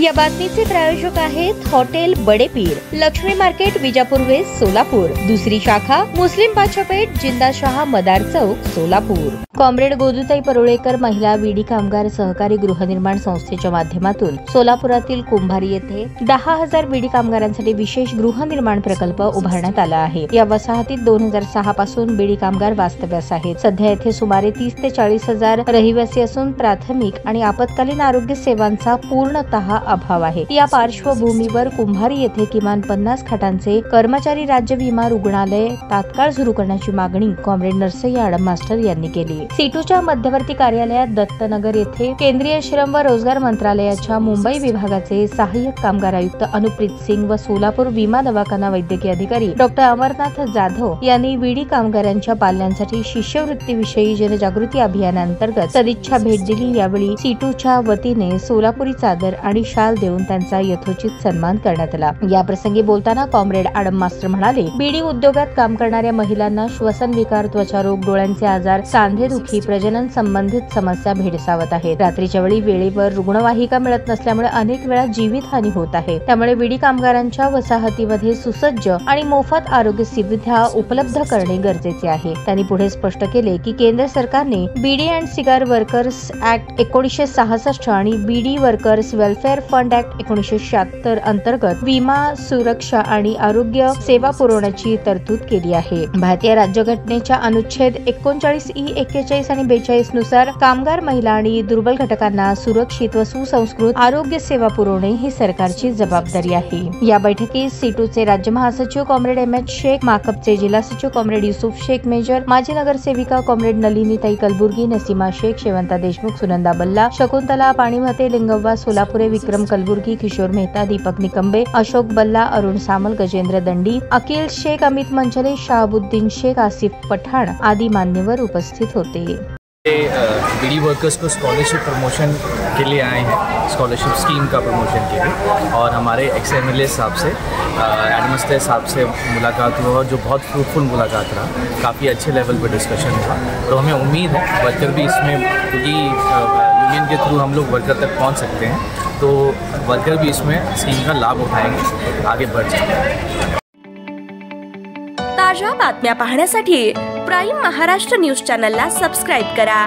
या बातमीचे प्रायोजक आहेत hotel Badepir, Lakshmi market, Vijapur west, Solapur. दुसरी शाखा मुस्लिम बादशाहपेठ, जिंदाशहा मदार चौक, सोलापूर। कॉम्रेड गोदूताई परुळेकर महिला विडी कामगार सहकारी गृहनिर्माण संस्थेच्या माध्यमातून सोलापुरातील कुंभारी येथे 10,000 विडी कामगारांसाठी विशेष गृहनिर्माण प्रकल्प उभारण्यात आला आहे। या वसाहतीत 2006 पासून विडी कामगार वास्तव्यास आहेत। सध्या येथे सुमारे 30 ते 40,000 रहिवासी असून प्राथमिक आणि आपत्कालीन आरोग्य सेवांचा पूर्णतः अभाव आहे। या पार्श्वभूमीवर कुंभारी येथे किमान 50 खाटांचे कर्मचारी राज्य विमा रुग्णालय तात्काळ सुरू करण्याची मागणी कॉम्रेड नरसय्या आडम मास्टर यांनी केली। सीटूच्या मध्यवर्ती कार्यालयात दत्तनगर येथे केंद्रीय श्रम व रोजगार मंत्रालयाच्या मुंबई विभागाचे सहाय्यक कामगार आयुक्त अनुप्रीत सिंग व सोलापूर विमा दवाखाना वैद्यकीय अधिकारी डॉक्टर अमरनाथ जाधव यांनी विडी कामगारांच्या पाल्यांसाठी शिष्यवृत्तीविषयी जनजागृती अभियानांतर्गत सदिच्छा भेट दिली। यावेळी सीटूच्या वतीने सोलापुरी चादर आणि शाल देऊन त्यांचा यथोचित सन्मान करण्यात आला। या प्रसंगी बोलताना कॉम्रेड आडम मास्टर म्हणाले, बीडी उद्योगात काम करणाऱ्या महिलांना श्वसन विकार, त्वचारोग, डोळ्यांचे आजार, सांधेदुखी, प्रजनन संबंधित समस्या भेडसावत आहेत। रात्रीच्या वेळी वेळेवर रुग्णवाहिका मिळत नसल्यामुळे अनेक वेळा जीवितहानी होत आहे। त्यामुळे विडी कामगारांच्या वसाहतीमध्ये सुसज्ज आणि मोफत आरोग्य सुविधा उपलब्ध करणे गरजेचे आहे। त्यांनी पुढे स्पष्ट केले की केंद्र सरकारने बीडी अँड सिगार वर्कर्स ऍक्ट 1966 आणि बीडी वर्कर्स वेलफेअर फंड ऍक्ट 1976 अंतर्गत विमा, सुरक्षा आणि आरोग्य सेवा पुरवण्याची तरतूद केली आहे। भारतीय राज्यघटनेच्या अनुच्छेद 39E, 41 आणि 42 नुसार कामगार, महिला आणि दुर्बल घटकांना सुरक्षित व सुसंस्कृत आरोग्य सेवा पुरवणे ही सरकारची जबाबदारी आहे। या बैठकीत सीटूचे राज्य महासचिव कॉम्रेड M.H. शेख, माकपचे जिल्हा सचिव कॉम्रेड युसुफ शेख मेजर, माजी नगरसेविका कॉम्रेड नलिनीताई कलबुर्गी, नसीमा शेख, शेवंता देशमुख, सुनंदा बल्ला, शकुंतला पाणीमते, लिंगव्वा सोलापुरे, विक्रम कलबुर्गी, किशोर मेहता, दीपक निकंबे, अशोक बल्ला, अरुण सामल, गजेंद्र दंडी, अखिल शेख, अमित मंचले, शाहबुद्दीन शेख, आसिफ पठाण आदि मान्यवर उपस्थित होते। बीडी वर्कर्स को स्कॉलरशिप प्रमोशन के लिए आए हैं, स्कॉलरशिप स्कीम का प्रमोशन के लिए, और हमारे XMLA साहब से, एडमस्टे साहब से मुलाकात हुआ, जो बहुत फ्रूटफुल मुलाकात रहा। काफ़ी अच्छे लेवल पर डिस्कशन हुआ और हमें उम्मीद है वर्कर भी इसमें, क्योंकि यूनियन के थ्रू हम लोग वर्कर तक पहुंच सकते हैं, तो वर्कर भी इसमें स्कीम का लाभ उठाएंगे, आगे बढ़ जाएंगे। ताज्या बातम्या पाहण्यासाठी प्राईम महाराष्ट्र न्यूज चॅनलला सबस्क्राइब करा।